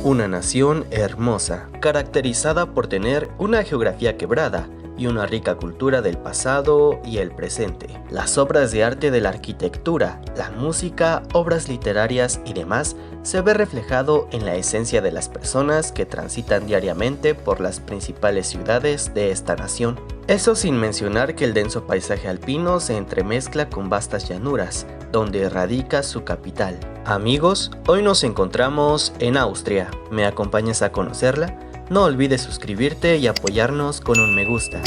Una nación hermosa, caracterizada por tener una geografía quebrada y una rica cultura del pasado y el presente. Las obras de arte de la arquitectura, la música, obras literarias y demás se ve reflejado en la esencia de las personas que transitan diariamente por las principales ciudades de esta nación. Eso sin mencionar que el denso paisaje alpino se entremezcla con vastas llanuras, donde radica su capital. Amigos, hoy nos encontramos en Austria. ¿Me acompañas a conocerla? No olvides suscribirte y apoyarnos con un me gusta.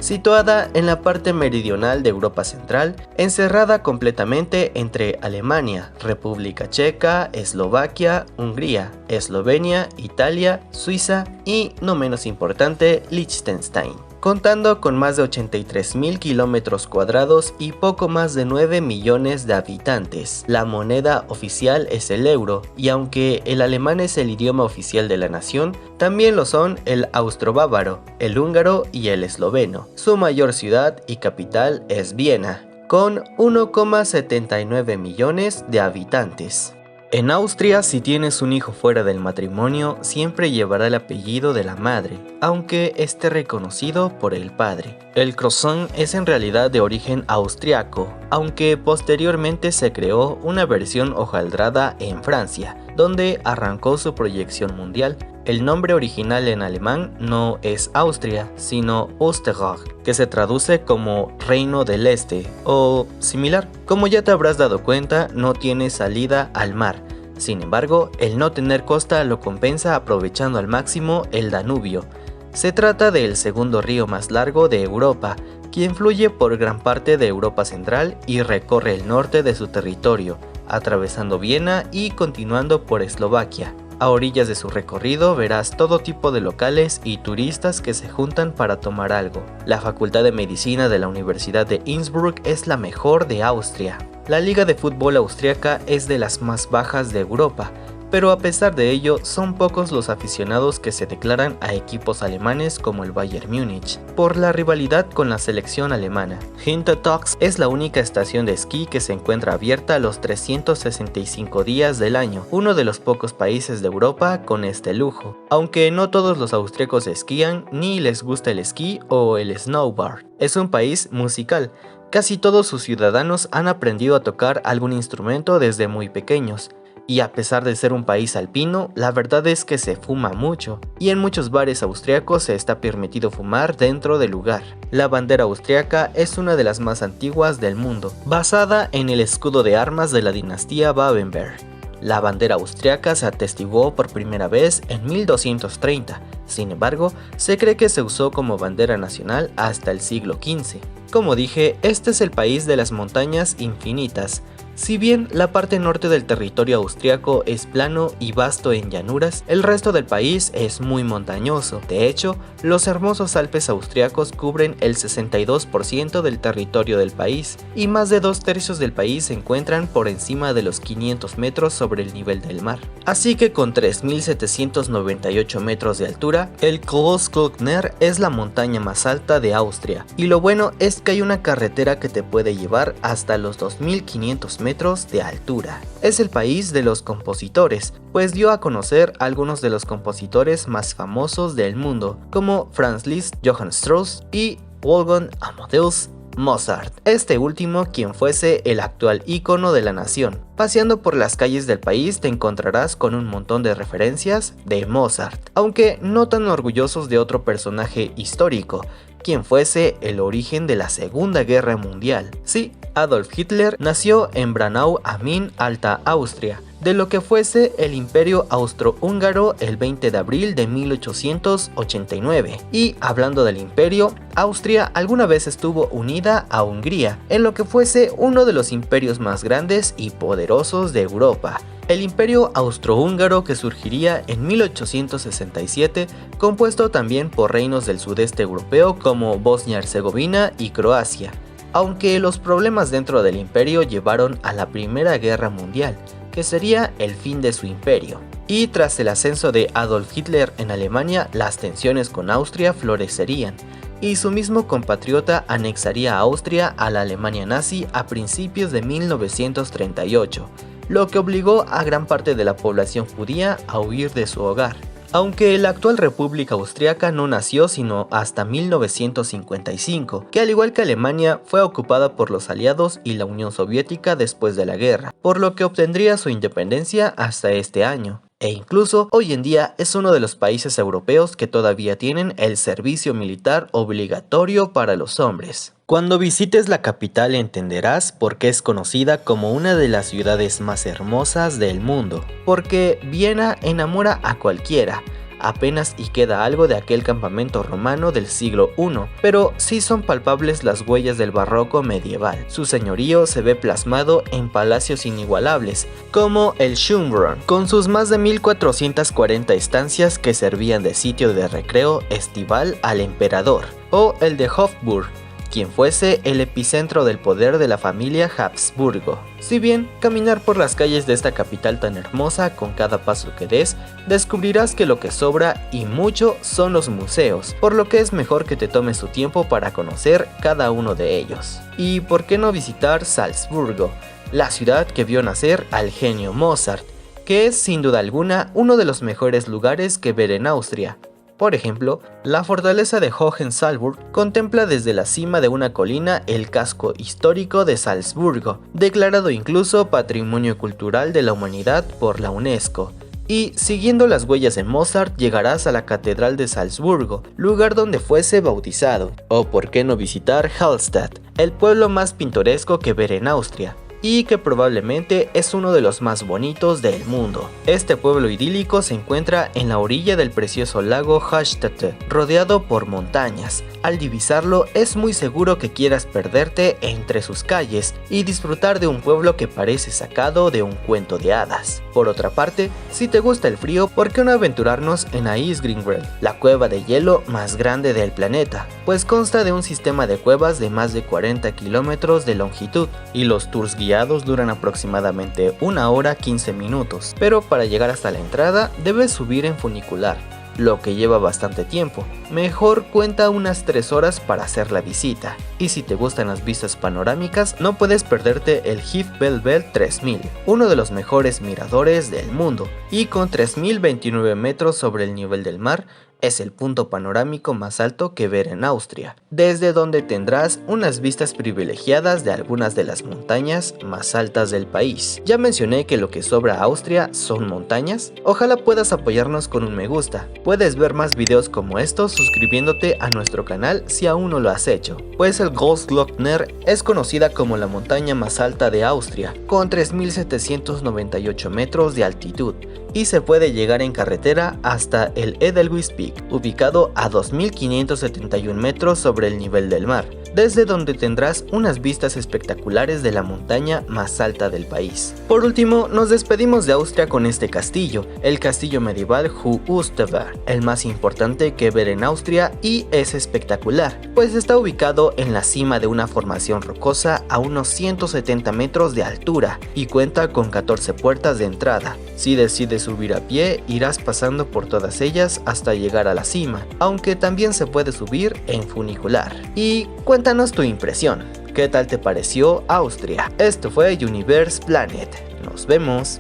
Situada en la parte meridional de Europa Central, encerrada completamente entre Alemania, República Checa, Eslovaquia, Hungría, Eslovenia, Italia, Suiza y, no menos importante, Liechtenstein. Contando con más de 83.000 kilómetros cuadrados y poco más de 9 millones de habitantes. La moneda oficial es el euro, y aunque el alemán es el idioma oficial de la nación, también lo son el austro-bávaro, el húngaro y el esloveno. Su mayor ciudad y capital es Viena, con 1,79 millones de habitantes. En Austria, si tienes un hijo fuera del matrimonio, siempre llevará el apellido de la madre, aunque esté reconocido por el padre. El croissant es en realidad de origen austriaco, aunque posteriormente se creó una versión hojaldrada en Francia, donde arrancó su proyección mundial. El nombre original en alemán no es Austria, sino Österreich, que se traduce como Reino del Este o similar. Como ya te habrás dado cuenta, no tiene salida al mar. Sin embargo, el no tener costa lo compensa aprovechando al máximo el Danubio. Se trata del segundo río más largo de Europa, quien fluye por gran parte de Europa Central y recorre el norte de su territorio, atravesando Viena y continuando por Eslovaquia. A orillas de su recorrido verás todo tipo de locales y turistas que se juntan para tomar algo. La Facultad de Medicina de la Universidad de Innsbruck es la mejor de Austria. La liga de fútbol austriaca es de las más bajas de Europa, pero a pesar de ello son pocos los aficionados que se declaran a equipos alemanes como el Bayern Múnich, por la rivalidad con la selección alemana. Hintertox es la única estación de esquí que se encuentra abierta los 365 días del año, uno de los pocos países de Europa con este lujo, aunque no todos los austríacos esquían ni les gusta el esquí o el snowboard. Es un país musical. Casi todos sus ciudadanos han aprendido a tocar algún instrumento desde muy pequeños. Y a pesar de ser un país alpino, la verdad es que se fuma mucho, y en muchos bares austriacos se está permitido fumar dentro del lugar. La bandera austriaca es una de las más antiguas del mundo, basada en el escudo de armas de la dinastía Babenberg. La bandera austriaca se atestiguó por primera vez en 1230, sin embargo, se cree que se usó como bandera nacional hasta el siglo XV. Como dije, este es el país de las montañas infinitas. Si bien la parte norte del territorio austriaco es plano y vasto en llanuras, el resto del país es muy montañoso. De hecho, los hermosos Alpes austriacos cubren el 62% del territorio del país, y más de 2/3 del país se encuentran por encima de los 500 metros sobre el nivel del mar. Así que con 3.798 metros de altura, el Großglockner es la montaña más alta de Austria, y lo bueno es que hay una carretera que te puede llevar hasta los 2.500 metros de altura. Es el país de los compositores, pues dio a conocer a algunos de los compositores más famosos del mundo, como Franz Liszt, Johann Strauss y Wolfgang Amadeus Mozart, este último quien fuese el actual ícono de la nación. Paseando por las calles del país te encontrarás con un montón de referencias de Mozart, aunque no tan orgullosos de otro personaje histórico, quien fuese el origen de la Segunda Guerra Mundial. Sí, Adolf Hitler nació en Braunau am Inn, Alta Austria, de lo que fuese el Imperio Austrohúngaro el 20 de abril de 1889. Y hablando del imperio, Austria alguna vez estuvo unida a Hungría, en lo que fuese uno de los imperios más grandes y poderosos de Europa. El Imperio Austrohúngaro, que surgiría en 1867, compuesto también por reinos del sudeste europeo como Bosnia-Herzegovina y Croacia, aunque los problemas dentro del imperio llevaron a la Primera Guerra Mundial, que sería el fin de su imperio. Y tras el ascenso de Adolf Hitler en Alemania, las tensiones con Austria florecerían, y su mismo compatriota anexaría a Austria a la Alemania nazi a principios de 1938, lo que obligó a gran parte de la población judía a huir de su hogar. Aunque la actual República Austriaca no nació sino hasta 1955, que al igual que Alemania fue ocupada por los aliados y la Unión Soviética después de la guerra, por lo que obtendría su independencia hasta este año. E incluso hoy en día es uno de los países europeos que todavía tienen el servicio militar obligatorio para los hombres. Cuando visites la capital entenderás por qué es conocida como una de las ciudades más hermosas del mundo, porque Viena enamora a cualquiera. Apenas y queda algo de aquel campamento romano del siglo I, pero sí son palpables las huellas del barroco medieval. Su señorío se ve plasmado en palacios inigualables, como el Schönbrunn, con sus más de 1440 estancias que servían de sitio de recreo estival al emperador, o el de Hofburg, quien fuese el epicentro del poder de la familia Habsburgo. Si bien caminar por las calles de esta capital tan hermosa con cada paso que des, descubrirás que lo que sobra y mucho son los museos, por lo que es mejor que te tomes tu tiempo para conocer cada uno de ellos. Y por qué no visitar Salzburgo, la ciudad que vio nacer al genio Mozart, que es sin duda alguna uno de los mejores lugares que ver en Austria. Por ejemplo, la fortaleza de Hohensalburg contempla desde la cima de una colina el casco histórico de Salzburgo, declarado incluso Patrimonio Cultural de la Humanidad por la UNESCO. Y siguiendo las huellas de Mozart llegarás a la Catedral de Salzburgo, lugar donde fuese bautizado. O por qué no visitar Hallstatt, el pueblo más pintoresco que ver en Austria, y que probablemente es uno de los más bonitos del mundo. Este pueblo idílico se encuentra en la orilla del precioso lago Hallstatt, rodeado por montañas. Al divisarlo es muy seguro que quieras perderte entre sus calles y disfrutar de un pueblo que parece sacado de un cuento de hadas. Por otra parte, si te gusta el frío, ¿por qué no aventurarnos en Isgrímsvötn, la cueva de hielo más grande del planeta? Pues consta de un sistema de cuevas de más de 40 kilómetros de longitud y los tours guiados duran aproximadamente 1 hora 15 minutos, pero para llegar hasta la entrada debes subir en funicular, lo que lleva bastante tiempo. Mejor cuenta unas 3 horas para hacer la visita. Y si te gustan las vistas panorámicas, no puedes perderte el Hüpfelberg 3000, uno de los mejores miradores del mundo, y con 3029 metros sobre el nivel del mar, es el punto panorámico más alto que ver en Austria, desde donde tendrás unas vistas privilegiadas de algunas de las montañas más altas del país. Ya mencioné que lo que sobra a Austria son montañas. Ojalá puedas apoyarnos con un me gusta. Puedes ver más videos como estos suscribiéndote a nuestro canal si aún no lo has hecho, pues el Großglockner es conocida como la montaña más alta de Austria, con 3798 metros de altitud, y se puede llegar en carretera hasta el Edelweiss Peak, ubicado a 2571 metros sobre el nivel del mar, desde donde tendrás unas vistas espectaculares de la montaña más alta del país. Por último, nos despedimos de Austria con este castillo, el castillo medieval Hohe Oosterwald, el más importante que ver en Austria, y es espectacular, pues está ubicado en la cima de una formación rocosa a unos 170 metros de altura y cuenta con 14 puertas de entrada. Si decides subir a pie, irás pasando por todas ellas hasta llegar a la cima, aunque también se puede subir en funicular. Y cuéntanos tu impresión, ¿qué tal te pareció Austria? Esto fue Universe Planet, nos vemos.